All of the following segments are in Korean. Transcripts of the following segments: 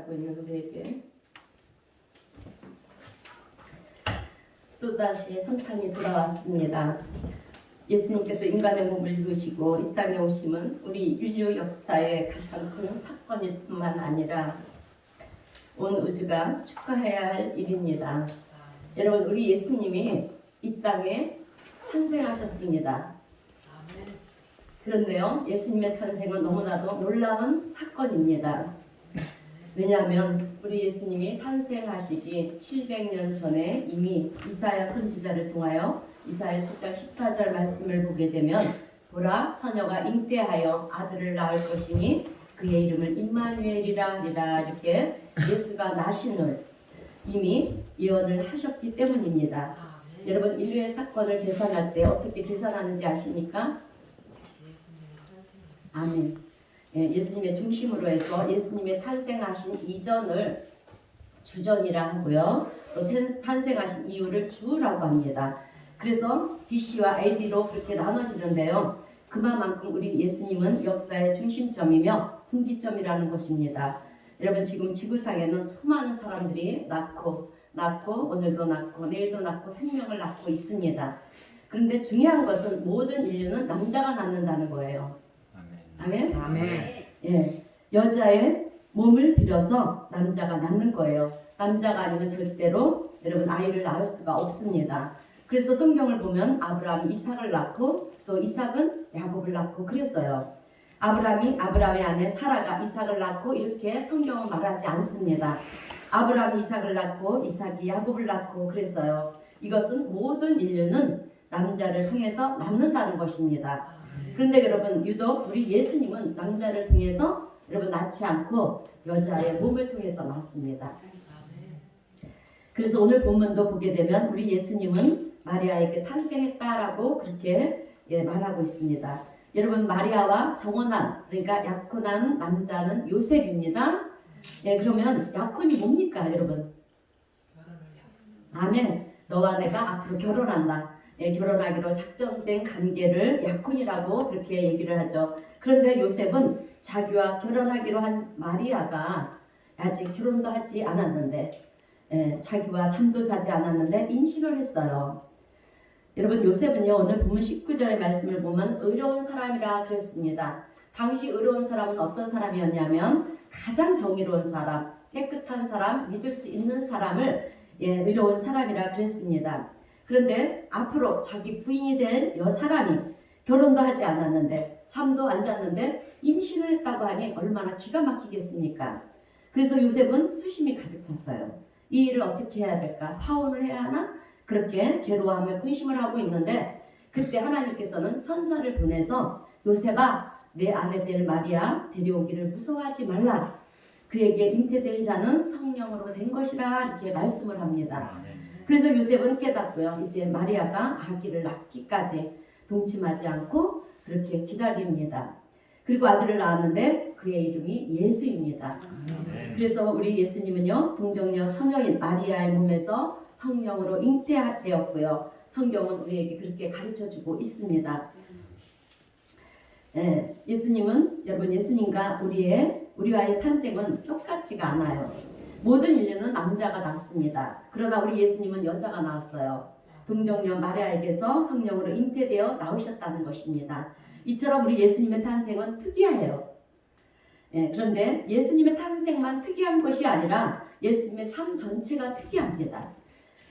살아가고 있는 우리에게 또다시 성탄이 돌아왔습니다. 예수님께서 인간의 몸을 입으시고 이 땅에 오심은 우리 인류 역사의 가장 큰 사건일 뿐만 아니라 온 우주가 축하해야 할 일입니다. 여러분, 우리 예수님이 이 땅에 탄생하셨습니다. 그런데요, 예수님의 탄생은 너무나도 놀라운 사건입니다. 왜냐하면 우리 예수님이 탄생하시기 700년 전에 이미 이사야 선지자를 통하여 이사야 7장 14절 말씀을 보게 되면 보라, 처녀가 잉태하여 아들을 낳을 것이니 그의 이름을 임마누엘이라 하리라, 이렇게 예수가 나심을 이미 예언을 하셨기 때문입니다. 여러분, 인류의 사건을 계산할 때 어떻게 계산하는지 아십니까? 아멘. 예수님의 중심으로 해서 예수님의 탄생하신 이전을 주전이라 하고요. 또 탄생하신 이후를 주라고 합니다. 그래서 BC와 AD로 그렇게 나눠지는데요. 그만큼 우리 예수님은 역사의 중심점이며 분기점이라는 것입니다. 여러분, 지금 지구상에는 수많은 사람들이 낳고 오늘도 낳고 내일도 낳고 생명을 낳고 있습니다. 그런데 중요한 것은 모든 인류는 남자가 낳는다는 거예요. 아멘? 아멘. 예, 여자의 몸을 빌어서 남자가 낳는 거예요. 남자가 아니면 절대로 여러분 아이를 낳을 수가 없습니다. 그래서 성경을 보면 아브라함이 이삭을 낳고 또 이삭은 야곱을 낳고 그랬어요. 아브라함의 아내 사라가 이삭을 낳고 이렇게 성경은 말하지 않습니다. 아브라함이 이삭을 낳고 이삭이 야곱을 낳고 그랬어요. 이것은 모든 인류는 남자를 통해서 낳는다는 것입니다. 그런데 여러분, 유독 우리 예수님은 남자를 통해서 여러분 낳지 않고 여자의 몸을 통해서 낳습니다. 그래서 오늘 본문도 보게 되면 우리 예수님은 마리아에게 탄생했다라고 그렇게 말하고 있습니다. 여러분, 마리아와 정혼한, 그러니까 약혼한 남자는 요셉입니다. 그러면 약혼이 뭡니까, 여러분? 아멘. 너와 내가 앞으로 결혼한다. 결혼하기로 작정된 관계를 약혼이라고 그렇게 얘기를 하죠. 그런데 요셉은 자기와 결혼하기로 한 마리아가 아직 결혼도 하지 않았는데, 자기와 잠도 자지 않았는데 임신을 했어요. 여러분, 요셉은요, 오늘 본문 19절의 말씀을 보면 의로운 사람이라 그랬습니다. 당시 의로운 사람은 어떤 사람이었냐면 가장 정의로운 사람, 깨끗한 사람, 믿을 수 있는 사람을 의로운 사람이라 그랬습니다. 그런데 앞으로 자기 부인이 된 사람이 결혼도 하지 않았는데 잠도 안 잤는데 임신을 했다고 하니 얼마나 기가 막히겠습니까? 그래서 요셉은 수심이 가득 찼어요. 이 일을 어떻게 해야 될까? 파혼을 해야 하나? 그렇게 괴로워하며 근심을 하고 있는데 그때 하나님께서는 천사를 보내서 요셉아, 내 아내 될 마리아 데려오기를 무서워하지 말라. 그에게 잉태된 자는 성령으로 된 것이라, 이렇게 말씀을 합니다. 그래서 요셉은 깨닫고요. 이제 마리아가 아기를 낳기까지 동침하지 않고 그렇게 기다립니다. 그리고 아들을 낳았는데 그의 이름이 예수입니다. 그래서 우리 예수님은요, 동정녀 처녀인 마리아의 몸에서 성령으로 잉태되었고요. 성경은 우리에게 그렇게 가르쳐주고 있습니다. 예수님은, 여러분, 예수님과 우리와의 탄생은 똑같지가 않아요. 모든 인류는 남자가 낳습니다. 그러나 우리 예수님은 여자가 낳았어요. 동정녀 마리아에게서 성령으로 잉태되어 나오셨다는 것입니다. 이처럼 우리 예수님의 탄생은 특이해요. 그런데 예수님의 탄생만 특이한 것이 아니라 예수님의 삶 전체가 특이합니다.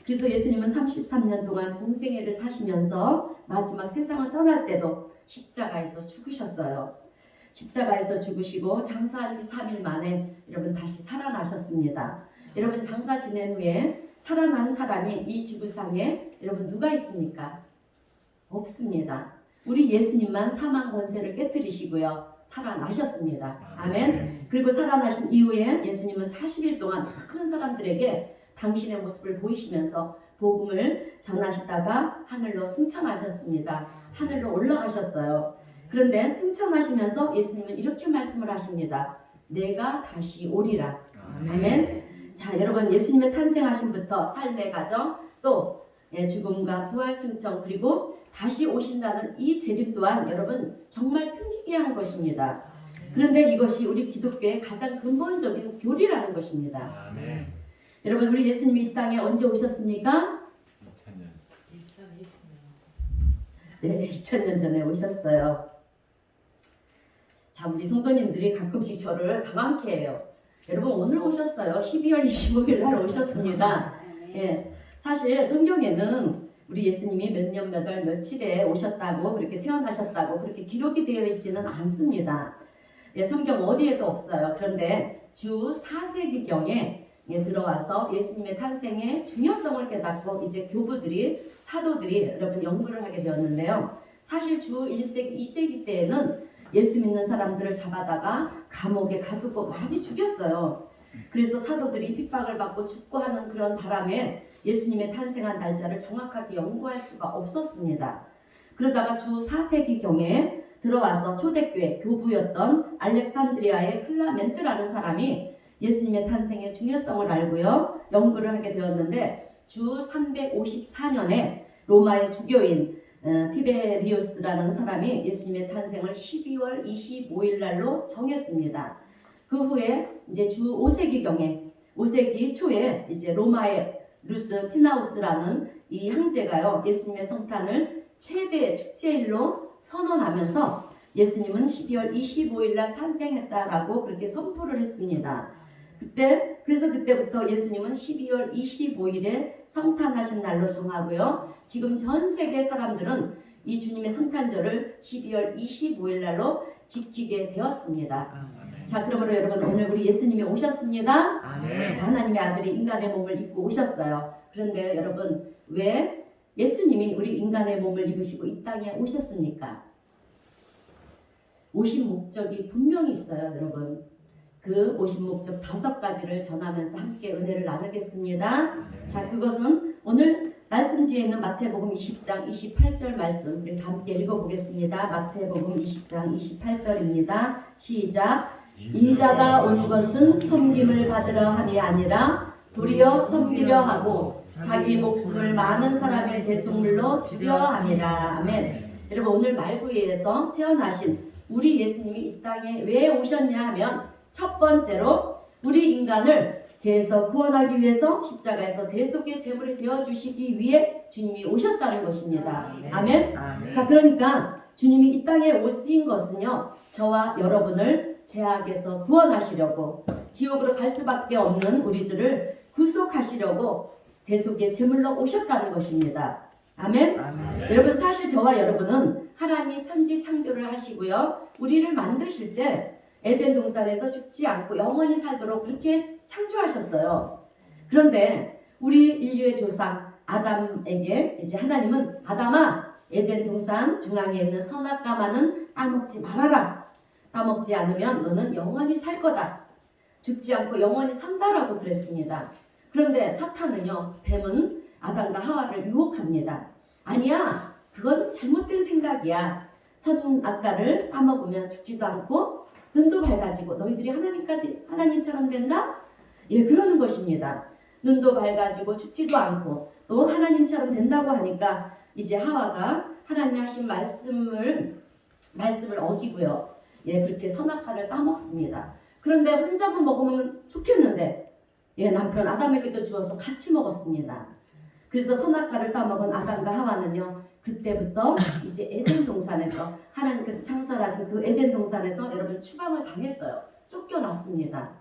그래서 예수님은 33년 동안 공생애를 사시면서 마지막 세상을 떠날 때도 십자가에서 죽으셨어요. 십자가에서 죽으시고 장사한 지 3일 만에 여러분 다시 살아나셨습니다. 여러분, 장사 지낸 후에 살아난 사람이 이 지구상에 여러분 누가 있습니까? 없습니다. 우리 예수님만 사망 권세를 깨뜨리시고요, 살아나셨습니다. 아멘. 그리고 살아나신 이후에 예수님은 40일 동안 많은 사람들에게 당신의 모습을 보이시면서 복음을 전하시다가 하늘로 승천하셨습니다. 하늘로 올라가셨어요. 그런데 승천하시면서 예수님은 이렇게 말씀을 하십니다. 내가 다시 오리라. 아멘. 자, 여러분, 예수님의 탄생하심부터 삶의 과정, 또 죽음과 부활 승천, 그리고 다시 오신다는 이 재림 또한 여러분 정말 특이한 것입니다. 그런데 이것이 우리 기독교의 가장 근본적인 교리라는 것입니다. 아멘. 여러분, 우리 예수님이 이 땅에 언제 오셨습니까? 2000년. 네, 2000년 전에 오셨어요. 자, 우리 성도님들이 가끔씩 저를 당황케 해요. 여러분, 오늘 오셨어요. 12월 25일 날 오셨습니다. 예, 사실 성경에는 우리 예수님이 몇 년 몇 월 며칠에 오셨다고, 그렇게 태어나셨다고 그렇게 기록이 되어 있지는 않습니다. 예, 성경 어디에도 없어요. 그런데 주 4세기경에 들어와서 예수님의 탄생의 중요성을 깨닫고 이제 교부들이, 사도들이 여러분 연구를 하게 되었는데요. 사실 주 1세기, 2세기 때에는 예수 믿는 사람들을 잡아다가 감옥에 가두고 많이 죽였어요. 그래서 사도들이 핍박을 받고 죽고 하는 그런 바람에 예수님의 탄생한 날짜를 정확하게 연구할 수가 없었습니다. 그러다가 주 4세기경에 들어와서 초대교회 교부였던 알렉산드리아의 클라멘트라는 사람이 예수님의 탄생의 중요성을 알고요, 연구를 하게 되었는데, 주 354년에 로마의 주교인 티베리우스라는 사람이 예수님의 탄생을 12월 25일 날로 정했습니다. 그 후에 이제 주 5세기경에, 5세기 초에 이제 로마의 루스 티나우스라는 이 형제가요, 예수님의 성탄을 최대 축제일로 선언하면서 예수님은 12월 25일 날 탄생했다라고 그렇게 선포를 했습니다. 그래서 그때부터 예수님은 12월 25일에 성탄하신 날로 정하고요. 지금 전 세계 사람들은 이 주님의 성탄절을 12월 25일 날로 지키게 되었습니다. 아멘. 자, 그러므로 여러분, 오늘 우리 예수님이 오셨습니다. 아멘. 하나님의 아들이 인간의 몸을 입고 오셨어요. 그런데 여러분, 왜 예수님이 우리 인간의 몸을 입으시고 이 땅에 오셨습니까? 오신 목적이 분명히 있어요, 여러분. 그 오신 목적 5가지를 전하면서 함께 은혜를 나누겠습니다. 자, 그것은 오늘 말씀지에 있는 마태복음 20장 28절 말씀, 우리 함께 읽어보겠습니다. 마태복음 20장 28절입니다. 시작. 인자가 온 것은 섬김을 받으려 함이 아니라 도리어 섬기려 하고 자기 목숨을 많은 사람의 대속물로 주려 함이라. 아멘. 여러분, 오늘 말구이에서 태어나신 우리 예수님이 이 땅에 왜 오셨냐 하면, 첫 번째로 우리 인간을 죄에서 구원하기 위해서 십자가에서 대속의 제물이 되어주시기 위해 주님이 오셨다는 것입니다. 아멘. 자, 그러니까 주님이 이 땅에 오신 것은요, 저와 여러분을 죄악에서 구원하시려고, 지옥으로 갈 수밖에 없는 우리들을 구속하시려고 대속의 제물로 오셨다는 것입니다. 아멘. 여러분, 사실 저와 여러분은 하나님이 천지 창조를 하시고요, 우리를 만드실 때 에덴 동산에서 죽지 않고 영원히 살도록 그렇게 창조하셨어요. 그런데 우리 인류의 조상 아담에게 이제 하나님은, 아담아, 에덴 동산 중앙에 있는 선악과만은 따먹지 말아라. 따먹지 않으면 너는 영원히 살 거다. 죽지 않고 영원히 산다라고 그랬습니다. 그런데 사탄은요, 뱀은 아담과 하와를 유혹합니다. 아니야, 그건 잘못된 생각이야. 선악과를 따먹으면 죽지도 않고 눈도 밝아지고 너희들이 하나님처럼 된다? 예, 그러는 것입니다. 눈도 밝아지고 죽지도 않고 또 하나님처럼 된다고 하니까 이제 하와가 하나님이 하신 말씀을 어기고요. 예, 그렇게 선악과를 따먹습니다. 그런데 혼자만 먹으면 좋겠는데, 예, 남편 아담에게도 주어서 같이 먹었습니다. 그래서 선악과를 따먹은 아담과 하와는요, 그때부터 이제 에덴 동산에서, 하나님께서 창설하신 그 에덴 동산에서 여러분 추방을 당했어요. 쫓겨났습니다.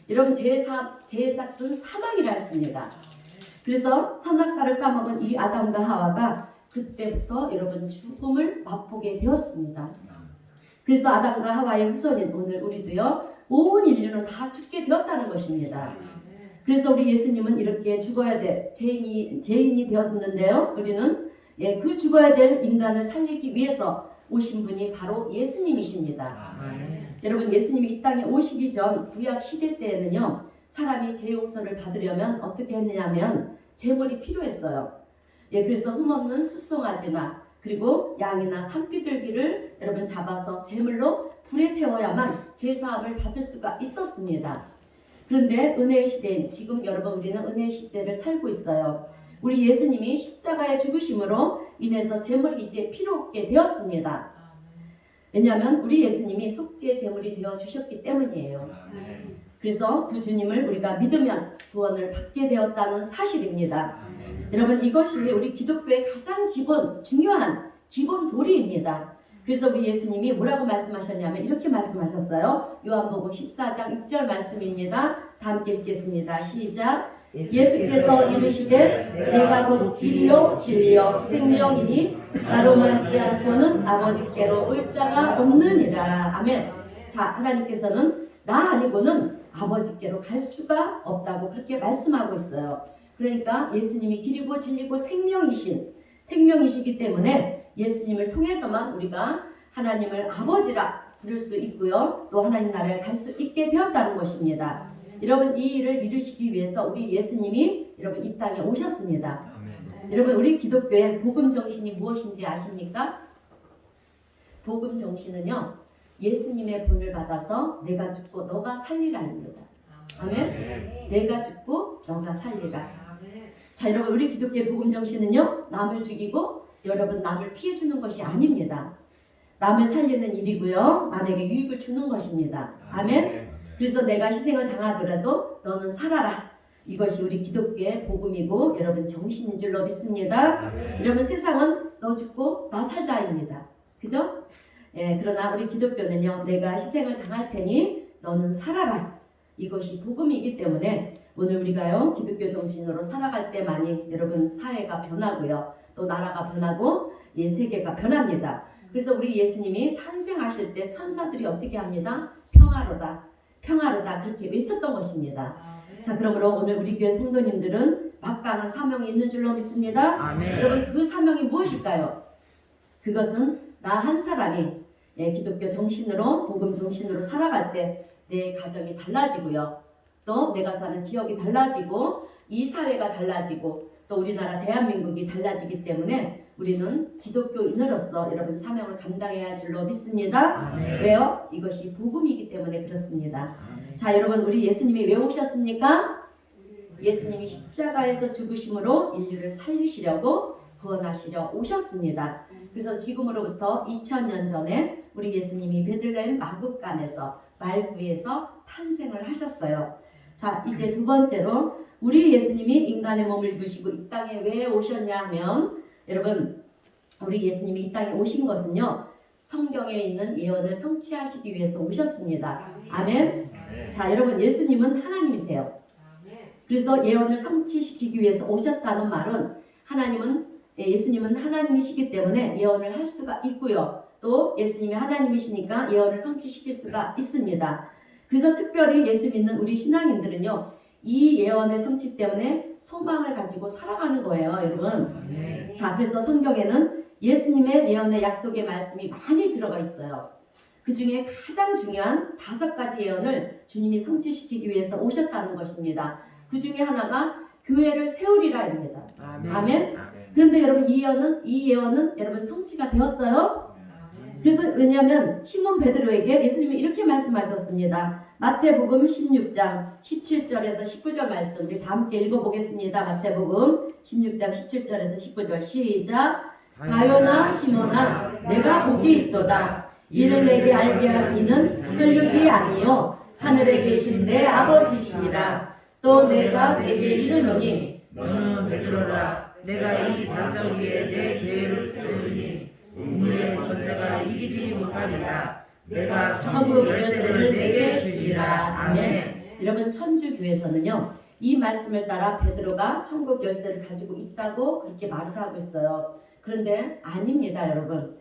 여러분, 죄의 삭은 사망이라 했습니다. 그래서 선악과를 따먹은 이 아담과 하와가 그때부터 여러분 죽음을 맛보게 되었습니다. 그래서 아담과 하와의 후손인 오늘 우리도요, 온 인류는 다 죽게 되었다는 것입니다. 그래서 우리 예수님은 이렇게 죽어야 될 죄인이 되었는데요, 우리는 그 죽어야 될 인간을 살리기 위해서 오신 분이 바로 예수님이십니다. 여러분, 예수님이 이 땅에 오시기 전 구약 시대 때에는요, 사람이 죄 용서를 받으려면 어떻게 했느냐면 제물이 필요했어요. 예, 그래서 흠없는 숫송아지나 그리고 양이나 산비둘기를 여러분 잡아서 제물로 불에 태워야만 제사함을 받을 수가 있었습니다. 그런데 은혜의 시대인 지금 여러분, 우리는 은혜의 시대를 살고 있어요. 우리 예수님이 십자가의 죽으심으로 인해서 제물이 이제 필요 없게 되었습니다. 왜냐하면 우리 예수님이 속죄 제물이 되어 주셨기 때문이에요. 그래서 그 주님을 우리가 믿으면 구원을 받게 되었다는 사실입니다. 여러분, 이것이 우리 기독교의 가장 중요한 기본 도리입니다. 그래서 우리 예수님이 뭐라고 말씀하셨냐면 이렇게 말씀하셨어요. 요한복음 14장 6절 말씀입니다. 다 함께 읽겠습니다. 시작. 예수께서 이르시되 내가 곧 길이요 진리요 생명이니 나로 말지 않고는 아버지께로 올 자가 없느니라. 아멘. 자, 하나님께서는 나 아니고는 아버지께로 갈 수가 없다고 그렇게 말씀하고 있어요. 그러니까 예수님이 길이고 진리고 생명이시기 때문에 예수님을 통해서만 우리가 하나님을 아버지라 부를 수 있고요. 또 하나님 나라에 갈 수 있게 되었다는 것입니다. 여러분, 이 일을 이루시기 위해서 우리 예수님이 여러분 이 땅에 오셨습니다. 여러분, 우리 기독교의 복음 정신이 무엇인지 아십니까? 복음 정신은요, 예수님의 본을 받아서 내가 죽고 너가 살리라입니다. 아멘. 내가 죽고 너가 살리라. 자, 여러분, 우리 기독교의 복음 정신은요, 남을 죽이고 여러분 남을 피해주는 것이 아닙니다. 남을 살리는 일이고요, 남에게 유익을 주는 것입니다. 아멘. 그래서 내가 희생을 당하더라도 너는 살아라. 이것이 우리 기독교의 복음이고 여러분 정신인 줄로 믿습니다. 여러분, 세상은 너 죽고 나 살자입니다. 그죠? 예, 그러나 우리 기독교는요, 내가 희생을 당할 테니 너는 살아라. 이것이 복음이기 때문에 오늘 우리가요, 기독교 정신으로 살아갈 때만이 여러분 사회가 변하고요, 또 나라가 변하고 이 세계가 변합니다. 그래서 우리 예수님이 탄생하실 때 천사들이 어떻게 합니다? 평화로다, 평화로다 그렇게 외쳤던 것입니다. 자, 그러므로 오늘 우리 교회 성도님들은 막강한 사명이 있는 줄로 믿습니다. 아멘. 여러분, 그 사명이 무엇일까요? 그것은 나 한 사람이 기독교 정신으로 복음 정신으로 살아갈 때 내 가정이 달라지고요, 또 내가 사는 지역이 달라지고 이 사회가 달라지고 또 우리나라 대한민국이 달라지기 때문에 우리는 기독교인으로서 여러분 사명을 감당해야 할 줄로 믿습니다. 아멘. 왜요? 이것이 복음이기 때문에 그렇습니다. 아멘. 자, 여러분, 우리 예수님이 왜 오셨습니까? 예수님이 십자가에서 죽으심으로 인류를 살리시려고 구원하시려 오셨습니다. 그래서 지금으로부터 2000년 전에 우리 예수님이 베들레헴 마구간에서 말구에서 탄생을 하셨어요. 자, 이제 두 번째로 우리 예수님이 인간의 몸을 입으시고 이 땅에 왜 오셨냐 하면, 여러분, 우리 예수님이 이 땅에 오신 것은요, 성경에 있는 예언을 성취하시기 위해서 오셨습니다. 아멘. 자, 여러분, 예수님은 하나님이세요. 그래서 예언을 성취시키기 위해서 오셨다는 말은 예수님은 하나님이시기 때문에 예언을 할 수가 있고요, 또 예수님이 하나님이시니까 예언을 성취시킬 수가 있습니다. 그래서 특별히 예수 믿는 우리 신앙인들은요, 이 예언의 성취 때문에 소망을 가지고 살아가는 거예요, 여러분. 자, 그래서 성경에는 예수님의 예언의 약속의 말씀이 많이 들어가 있어요. 그 중에 가장 중요한 5가지 예언을 주님이 성취시키기 위해서 오셨다는 것입니다. 그 중에 하나가 교회를 세우리라입니다. 아멘. 그런데 여러분, 이 예언은 여러분 성취가 되었어요. 그래서 왜냐하면 시몬 베드로에게 예수님이 이렇게 말씀하셨습니다. 마태복음 16장 17절에서 19절 말씀 우리 다 함께 읽어보겠습니다. 마태복음 16장 17절에서 19절 시작. 가요나 시몬아, 내가 복이 있도다. 이를 내게 알게 한 이는 혈육이 아니요 하늘에 계신 내 아버지시니라. 또 내가 내게 이르노니 너는 베드로라. 내가 이 반석 위에 내 교회를 세우니 우물의 권세가 이기지 못하리라. 내가 천국 열쇠를 내게 주리라. 아멘. 여러분, 천주교에서는요, 이 말씀을 따라 베드로가 천국 열쇠를 가지고 있다고 그렇게 말을 하고 있어요. 그런데 아닙니다, 여러분.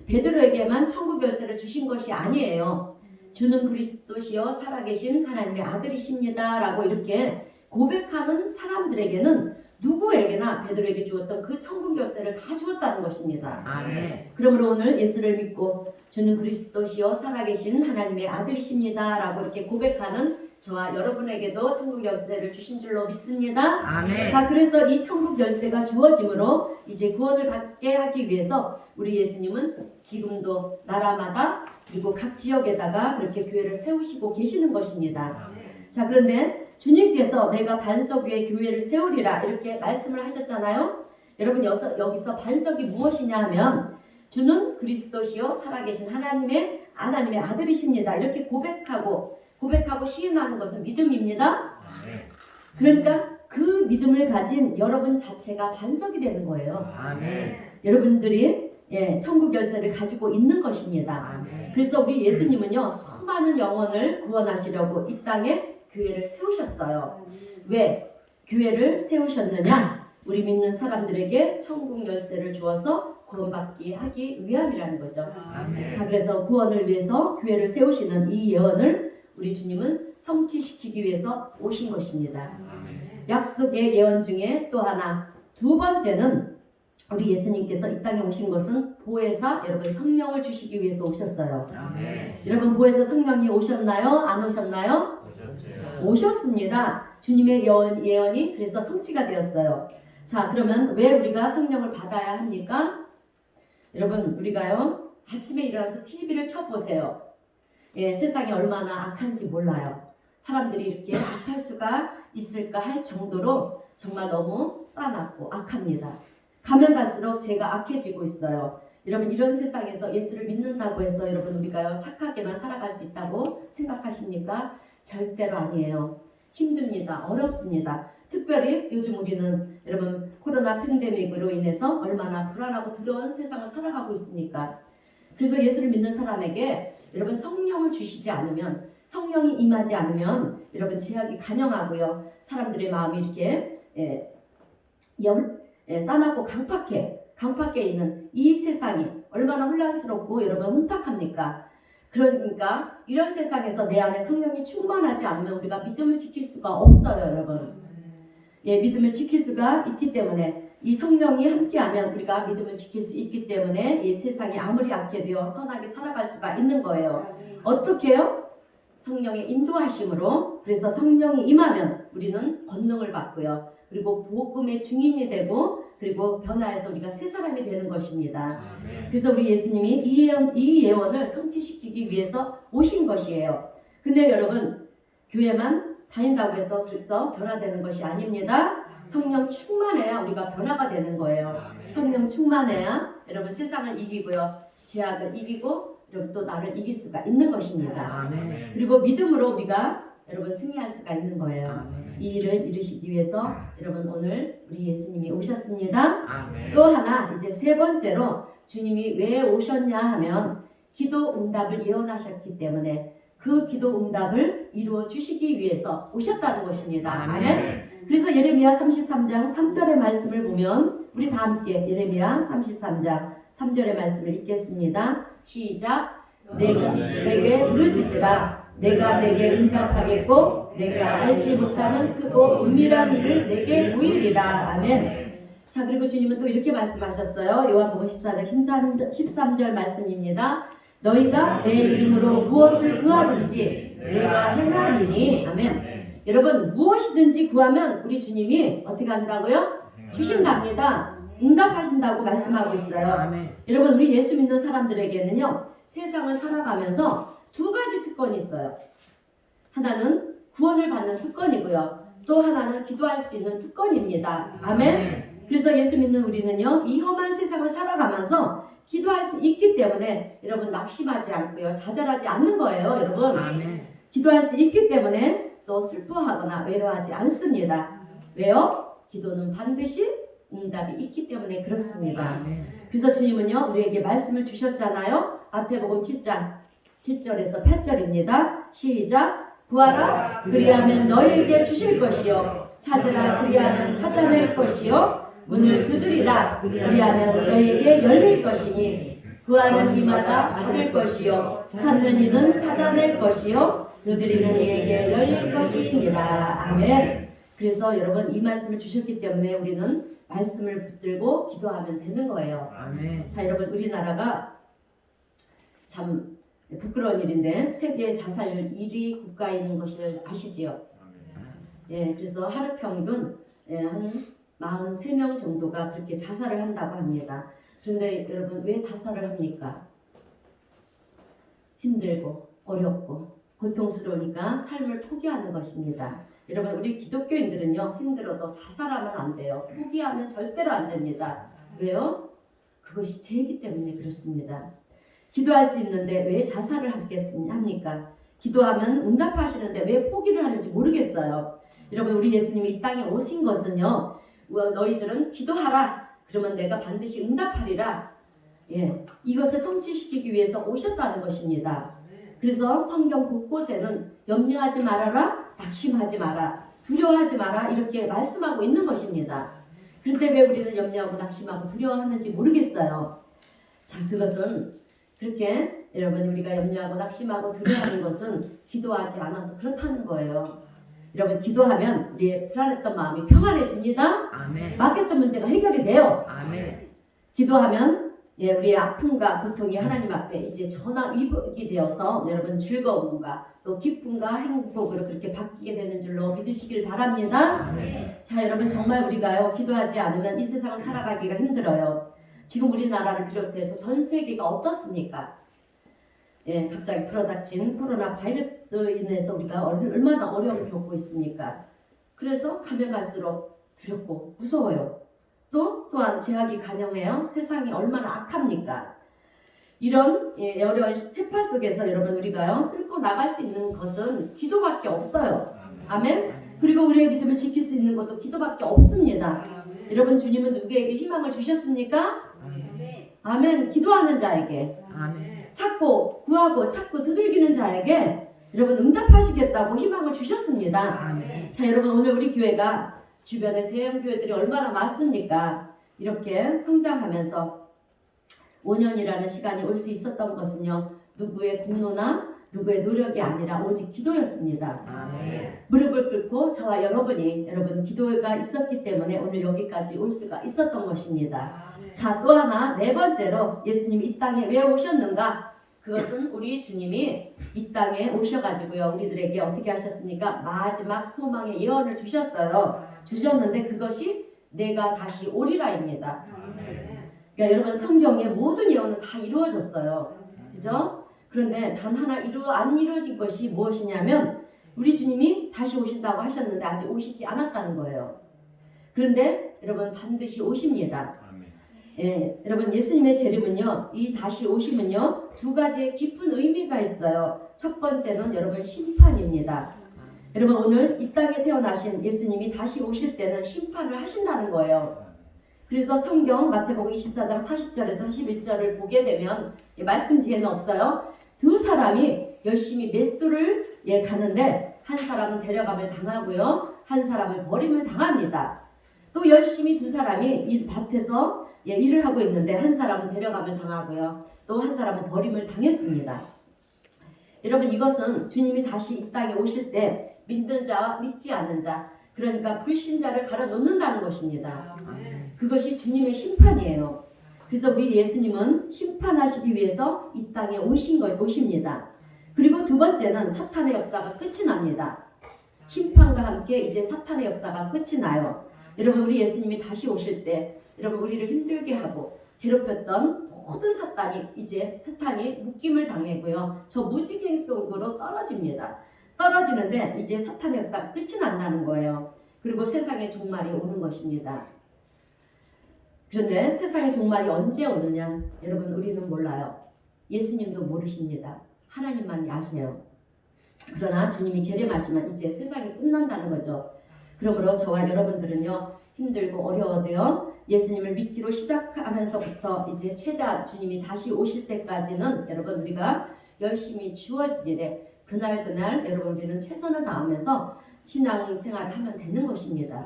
베드로에게만 천국 열쇠를 주신 것이 아니에요. 주는 그리스도시요 살아계신 하나님의 아들이십니다 라고 이렇게 고백하는 사람들에게는 누구에게나 베드로에게 주었던 그 천국 열쇠를 다 주었다는 것입니다. 아멘. 그러므로 오늘 예수를 믿고 주는 그리스도시요 살아계신 하나님의 아들이십니다 라고 이렇게 고백하는 저와 여러분에게도 천국 열쇠를 주신 줄로 믿습니다. 아멘. 자, 그래서 이 천국 열쇠가 주어짐으로 이제 구원을 받게 하기 위해서 우리 예수님은 지금도 나라마다 그리고 각 지역에다가 그렇게 교회를 세우시고 계시는 것입니다. 자, 그런데 주님께서 내가 반석 위에 교회를 세우리라 이렇게 말씀을 하셨잖아요. 여러분, 여기서 반석이 무엇이냐 하면 주는 그리스도시요 살아계신 하나님의 아들이십니다. 이렇게 고백하고 시인하는 것은 믿음입니다. 그러니까 그 믿음을 가진 여러분 자체가 반석이 되는 거예요. 아멘. 여러분들이 천국 열쇠를 가지고 있는 것입니다. 아멘. 그래서 우리 예수님은요 수많은 영혼을 구원하시려고 이 땅에 교회를 세우셨어요. 왜 교회를 세우셨느냐? 우리 믿는 사람들에게 천국 열쇠를 주어서 구원받게 하기 위함이라는 거죠. 아멘. 자, 그래서 구원을 위해서 교회를 세우시는 이 예언을 우리 주님은 성취시키기 위해서 오신 것입니다. 약속의 예언 중에 또 하나, 두 번째는 우리 예수님께서 이 땅에 오신 것은 보혜사 여러분 성령을 주시기 위해서 오셨어요. 아멘. 여러분 보혜사 성령이 오셨나요? 안 오셨나요? 오셨습니다. 주님의 예언이 그래서 성취가 되었어요. 자, 그러면 왜 우리가 성령을 받아야 합니까? 여러분 우리가요 아침에 일어나서 TV를 켜보세요. 세상이 얼마나 악한지 몰라요. 사람들이 이렇게 악할 수가 있을까 할 정도로 정말 너무 싸납고 악합니다. 가면 갈수록 죄가 악해지고 있어요. 여러분 이런 세상에서 예수를 믿는다고 해서 여러분 우리가요 착하게만 살아갈 수 있다고 생각하십니까? 절대로 아니에요. 힘듭니다. 어렵습니다. 특별히 요즘 우리는 여러분 코로나 팬데믹으로 인해서 얼마나 불안하고 두려운 세상을 살아가고 있으니까. 그래서 예수를 믿는 사람에게 여러분 성령을 주시지 않으면, 성령이 임하지 않으면 여러분 제약이 간영하고요. 사람들의 마음이 이렇게 싸납고 강팍해 있는 이 세상이 얼마나 혼란스럽고 여러분 혼탁합니까? 그러니까 이런 세상에서 내 안에 성령이 충만하지 않으면 우리가 믿음을 지킬 수가 없어요, 여러분. 믿음을 지킬 수가 있기 때문에 이 성령이 함께하면 우리가 믿음을 지킬 수 있기 때문에 이 세상이 아무리 악해도 선하게 살아갈 수가 있는 거예요. 어떻게요? 성령의 인도하심으로. 그래서 성령이 임하면 우리는 권능을 받고요. 그리고 복음의 증인이 되고 그리고 변화해서 우리가 새 사람이 되는 것입니다. 그래서 우리 예수님이 이 예언을 성취시키기 위해서 오신 것이에요. 근데 여러분 교회만 다닌다고 해서 그래서 변화되는 것이 아닙니다. 성령 충만해야 우리가 변화가 되는 거예요. 성령 충만해야 여러분 세상을 이기고요. 죄악을 이기고 여러분 또 나를 이길 수가 있는 것입니다. 아멘. 그리고 믿음으로 우리가 여러분 승리할 수가 있는 거예요. 아멘. 이 일을 이루시기 위해서 여러분 오늘 우리 예수님이 오셨습니다. 아멘. 또 하나 이제 세 번째로 주님이 왜 오셨냐 하면 기도 응답을 예언하셨기 때문에 그 기도 응답을 이루어 주시기 위해서 오셨다는 것입니다. 아멘. 그래서 예레미야 33장 3절의 말씀을 보면 우리 다 함께 예레미야 33장 3절의 말씀을 읽겠습니다. 시작. 내가 내게 부르짖으라. 내가 내게 응답하겠고 내가 알지 못하는 크고 은밀한 일을 내게 보이리라. 아멘. 자, 그리고 주님은 또 이렇게 말씀하셨어요. 요한복음 14장 13절 말씀입니다. 너희가 내 이름으로 무엇을 구하든지 내가 행하리니. 아멘. 여러분 무엇이든지 구하면 우리 주님이 어떻게 한다고요? 주신답니다. 응답하신다고 말씀하고 있어요. 아멘. 여러분 우리 예수 믿는 사람들에게는요 세상을 살아가면서 두 가지 특권이 있어요. 하나는 구원을 받는 특권이고요. 또 하나는 기도할 수 있는 특권입니다. 아멘. 그래서 예수 믿는 우리는요 이 험한 세상을 살아가면서 기도할 수 있기 때문에 여러분 낙심하지 않고요 좌절하지 않는 거예요. 여러분 아멘. 기도할 수 있기 때문에 또 슬퍼하거나 외로워하지 않습니다. 왜요? 기도는 반드시 응답이 있기 때문에 그렇습니다. 아멘. 그래서 주님은요 우리에게 말씀을 주셨잖아요. 마태복음 7장 7절에서 8절입니다. 시작. 구하라 그리하면 너희에게 주실 것이요 찾으라 그리하면 찾아낼 것이요 문을 두드리라 그리하면 너희에게 열릴 것이니 구하는 이마다 받을 것이요 찾는 이는 찾아낼 것이요 두드리는 이에게 열릴 것이니라. 아멘. 그래서 여러분 이 말씀을 주셨기 때문에 우리는 말씀을 붙들고 기도하면 되는 거예요. 아멘. 자, 여러분 우리나라가 참 부끄러운 일인데 세계 자살률 1위 국가에 있는 것을 아시지요? 그래서 하루 평균 한 43명 정도가 그렇게 자살을 한다고 합니다. 그런데 여러분 왜 자살을 합니까? 힘들고 어렵고 고통스러우니까 삶을 포기하는 것입니다. 여러분 우리 기독교인들은요 힘들어도 자살하면 안 돼요. 포기하면 절대로 안 됩니다. 왜요? 그것이 죄이기 때문에 그렇습니다. 기도할 수 있는데 왜 자살을 합니까? 기도하면 응답하시는데 왜 포기를 하는지 모르겠어요. 여러분, 우리 예수님이 이 땅에 오신 것은요, 너희들은 기도하라. 그러면 내가 반드시 응답하리라. 예, 이것을 성취시키기 위해서 오셨다는 것입니다. 그래서 성경 곳곳에는 염려하지 말아라, 낙심하지 마라, 두려워하지 마라 이렇게 말씀하고 있는 것입니다. 그런데 왜 우리는 염려하고 낙심하고 두려워하는지 모르겠어요. 자, 그것은 그렇게 여러분 우리가 염려하고 낙심하고 두려워하는 것은 기도하지 않아서 그렇다는 거예요. 여러분, 기도하면 우리의 불안했던 마음이 평안해집니다. 아멘. 막혔던 문제가 해결이 돼요. 아멘. 기도하면 우리의 아픔과 고통이 하나님 앞에 이제 전화위복이 되어서 여러분 즐거움과 또 기쁨과 행복으로 그렇게 바뀌게 되는 줄로 믿으시길 바랍니다. 아멘. 자, 여러분, 정말 우리가요 기도하지 않으면 이 세상을 살아가기가 힘들어요. 지금 우리나라를 비롯해서 전 세계가 어떻습니까? 예, 갑자기 불어닥친 코로나 바이러스로 인해서 우리가 얼마나 어려움을 겪고 있습니까? 그래서 가면 갈수록 두렵고 무서워요. 또한 제약이 간영해요. 세상이 얼마나 악합니까? 이런 어려운 세파 속에서 여러분 우리가요 뚫고 나갈 수 있는 것은 기도밖에 없어요. 아멘. 그리고 우리의 믿음을 지킬 수 있는 것도 기도밖에 없습니다. 여러분, 주님은 누구에게 희망을 주셨습니까? 아멘. 기도하는 자에게, 아멘. 찾고 구하고 찾고 두들기는 자에게 여러분 응답하시겠다고 희망을 주셨습니다. 아멘. 자, 여러분, 오늘 우리 교회가 주변에 대형 교회들이 얼마나 많습니까? 이렇게 성장하면서 5년이라는 시간이 올 수 있었던 것은요, 누구의 공로나 누구의 노력이 아니라 오직 기도였습니다. 아멘. 무릎을 꿇고 저와 여러분이 여러분 기도가 있었기 때문에 오늘 여기까지 올 수가 있었던 것입니다. 자, 또 하나, 네 번째로 예수님이 이 땅에 왜 오셨는가? 그것은 우리 주님이 이 땅에 오셔가지고요, 우리들에게 어떻게 하셨습니까? 마지막 소망의 예언을 주셨는데 그것이 내가 다시 오리라입니다. 그러니까 여러분, 성경의 모든 예언은 다 이루어졌어요. 그죠? 그런데 단 하나 안 이루어진 것이 무엇이냐면 우리 주님이 다시 오신다고 하셨는데 아직 오시지 않았다는 거예요. 그런데 여러분, 반드시 오십니다. 예, 여러분, 예수님의 재림은요, 이 다시 오심은요, 두 가지의 깊은 의미가 있어요. 첫 번째는 여러분 심판입니다. 여러분, 오늘 이 땅에 태어나신 예수님이 다시 오실 때는 심판을 하신다는 거예요. 그래서 성경 마태복음 24장 40절에서 41절을 보게 되면 말씀 뒤에는 없어요. 두 사람이 열심히 맷돌을 가는데 한 사람은 데려감을 당하고요, 한 사람은 버림을 당합니다. 또 열심히 두 사람이 이 밭에서 일을 하고 있는데 한 사람은 데려감을 당하고요, 또 한 사람은 버림을 당했습니다. 여러분, 이것은 주님이 다시 이 땅에 오실 때 믿는 자와 믿지 않는 자, 그러니까 불신자를 가려놓는다는 것입니다. 그것이 주님의 심판이에요. 그래서 우리 예수님은 심판하시기 위해서 이 땅에 오십니다. 그리고 두 번째는 사탄의 역사가 끝이 납니다. 심판과 함께 이제 사탄의 역사가 끝이 나요. 여러분, 우리 예수님이 다시 오실 때 여러분 우리를 힘들게 하고 괴롭혔던 모든 사탄이 묶임을 당하고요, 저 무지개 속으로 떨어지는데 이제 사탄의 역사가 끝이 난다는 거예요. 그리고 세상의 종말이 오는 것입니다. 그런데 세상의 종말이 언제 오느냐, 여러분 우리는 몰라요. 예수님도 모르십니다. 하나님만 아세요. 그러나 주님이 재림하시면 이제 세상이 끝난다는 거죠. 그러므로 저와 여러분들은요, 힘들고 어려워도요, 예수님을 믿기로 시작하면서부터 이제 최대한 주님이 다시 오실 때까지는 여러분 우리가 열심히 주어진 일에 그날 여러분 우리는 최선을 다하면서 신앙생활을 하면 되는 것입니다.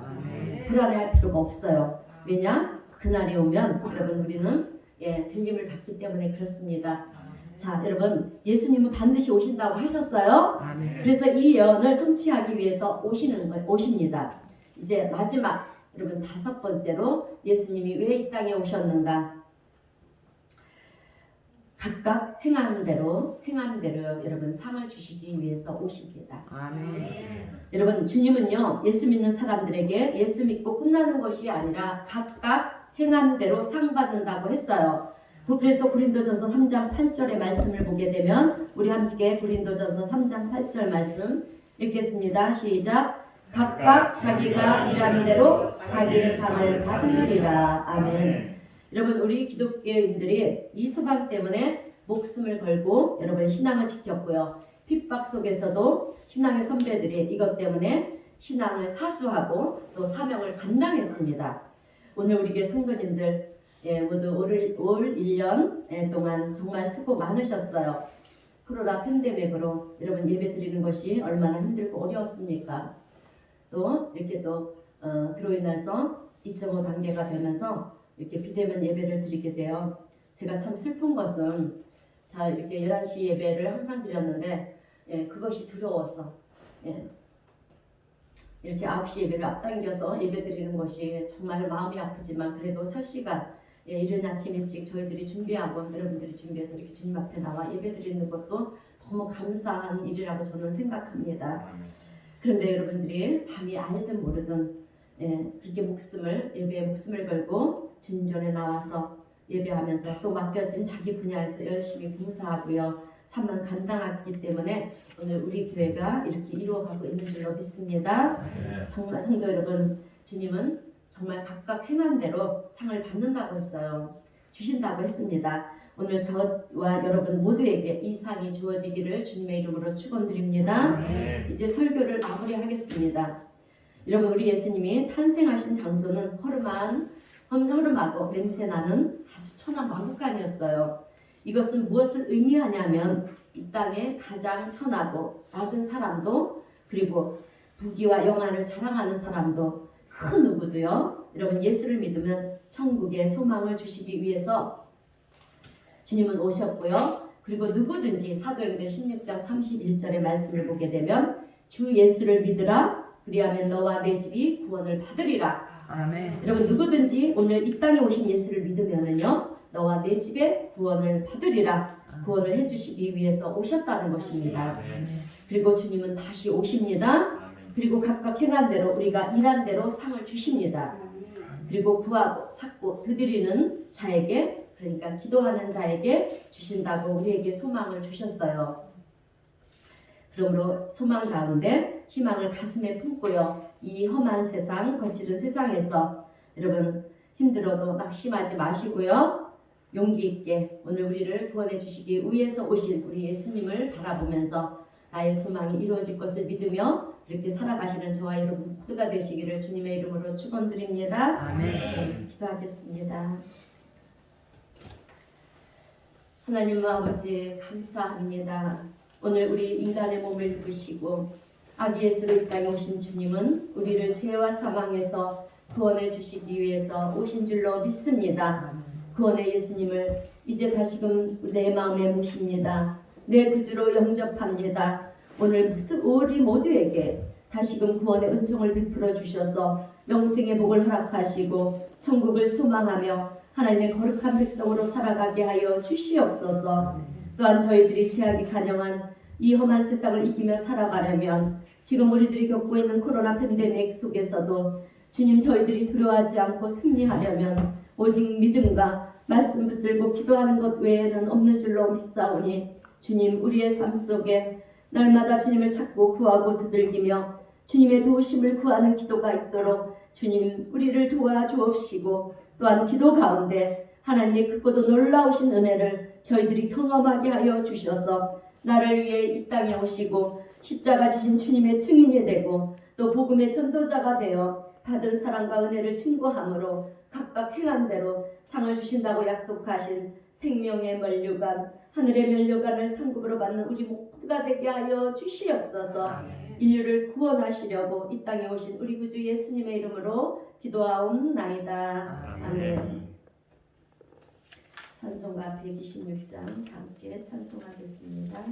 불안해할 필요가 없어요. 왜냐? 그날이 오면 여러분 우리는 들림을 받기 때문에 그렇습니다. 자, 여러분, 예수님은 반드시 오신다고 하셨어요. 그래서 이 예언을 성취하기 위해서 오십니다. 이제 마지막 여러분 다섯 번째로 예수님이 왜 이 땅에 오셨는가? 각각 행하는 대로 여러분 상을 주시기 위해서 오십니다. 아멘. 여러분, 주님은요, 예수 믿는 사람들에게 예수 믿고 끝나는 것이 아니라 각각 행하는 대로 상 받는다고 했어요. 그래서 고린도전서 3장 8절의 말씀을 보게 되면 우리 함께 고린도전서 3장 8절 말씀 읽겠습니다. 시작. 각각 자기가 일한 대로 자기의 상을 받으리라. 아멘. 여러분 우리 기독교인들이 이 소망 때문에 목숨을 걸고 여러분 신앙을 지켰고요. 핍박 속에서도 신앙의 선배들이 이것 때문에 신앙을 사수하고 또 사명을 감당했습니다. 오늘 우리 교회 성도님들 모두 올 1년 동안 정말 수고 많으셨어요. 코로나 팬데믹으로 여러분 예배 드리는 것이 얼마나 힘들고 어려웠습니까? 또 이렇게 그로 인해서 2.5 단계가 되면서 이렇게 비대면 예배를 드리게 돼요. 제가 참 슬픈 것은 자 이렇게 11시 예배를 항상 드렸는데 그것이 두려워서 이렇게 9시 예배를 앞당겨서 예배 드리는 것이 정말 마음이 아프지만 그래도 첫 시간 이른 아침 일찍 저희들이 준비하고 여러분들이 준비해서 이렇게 주님 앞에 나와 예배 드리는 것도 너무 감사한 일이라고 저는 생각합니다. 그런데 여러분들이 밤이 알든 모르든 그렇게 예배에 목숨을 걸고 주님 전에 나와서 예배하면서 또 맡겨진 자기 분야에서 열심히 봉사하고요. 삶만 감당하기 때문에 오늘 우리 교회가 이렇게 이루어가고 있는 줄로 믿습니다. 정말 성도 여러분, 주님은 정말 각각 행한 대로 상을 받는다고 했어요. 주신다고 했습니다. 오늘 저와 여러분 모두에게 이 상이 주어지기를 주님의 이름으로 축원드립니다. 이제 설교를 마무리하겠습니다. 여러분 우리 예수님이 탄생하신 장소는 허름하고 냄새나는 아주 천한 마구간이었어요. 이것은 무엇을 의미하냐면 이 땅에 가장 천하고 낮은 사람도 그리고 부귀와 영화를 자랑하는 사람도 그 누구도요. 여러분 예수를 믿으면 천국의 소망을 주시기 위해서 주님은 오셨고요. 그리고 누구든지 사도행전 16장 31절의 말씀을 보게 되면 주 예수를 믿으라 그리하면 너와 내 집이 구원을 받으리라. 아멘. 여러분 누구든지 오늘 이 땅에 오신 예수를 믿으면은요 너와 내 집에 구원을 받으리라. 구원을 해주시기 위해서 오셨다는 것입니다. 그리고 주님은 다시 오십니다. 그리고 각각 행한 대로 우리가 일한 대로 상을 주십니다. 그리고 구하고 찾고 두드리는 자에게 그러니까 기도하는 자에게 주신다고 우리에게 소망을 주셨어요. 그러므로 소망 가운데 희망을 가슴에 품고요. 이 험한 세상, 거칠은 세상에서 여러분 힘들어도 낙심하지 마시고요. 용기 있게 오늘 우리를 구원해 주시기 위해서 오신 우리 예수님을 바라보면서 나의 소망이 이루어질 것을 믿으며 이렇게 살아가시는 저와 여러분 모두가 되시기를 주님의 이름으로 축원드립니다. 아멘. 기도하겠습니다. 하나님 아버지 감사합니다. 오늘 우리 인간의 몸을 입으시고 아기 예수로 이 땅에 오신 주님은 우리를 죄와 사망에서 구원해 주시기 위해서 오신 줄로 믿습니다. 구원의 예수님을 이제 다시금 내 마음에 모십니다. 내 구주로 영접합니다. 오늘 우리 모두에게 다시금 구원의 은총을 베풀어 주셔서 영생의 복을 허락하시고 천국을 소망하며 하나님의 거룩한 백성으로 살아가게 하여 주시옵소서. 또한 저희들이 죄악이 간영한 이 험한 세상을 이기며 살아가려면 지금 우리들이 겪고 있는 코로나 팬데믹 속에서도 주님 저희들이 두려워하지 않고 승리하려면 오직 믿음과 말씀 붙들고 기도하는 것 외에는 없는 줄로 믿사오니 주님 우리의 삶 속에 날마다 주님을 찾고 구하고 두들기며 주님의 도우심을 구하는 기도가 있도록 주님 우리를 도와주옵시고 또한 기도 가운데 하나님의 크고도 놀라우신 은혜를 저희들이 경험하게 하여 주셔서 나를 위해 이 땅에 오시고 십자가 지신 주님의 증인이 되고 또 복음의 전도자가 되어 받은 사랑과 은혜를 증거함으로 각각 행한 대로 상을 주신다고 약속하신 생명의 면류관 하늘의 면류관을 상급으로 받는 우리 모두가 되게 하여 주시옵소서. 인류를 구원하시려고 이 땅에 오신 우리 구주 예수님의 이름으로 기도하옵나이다. 아멘. 찬송가 126장 함께 찬송하겠습니다.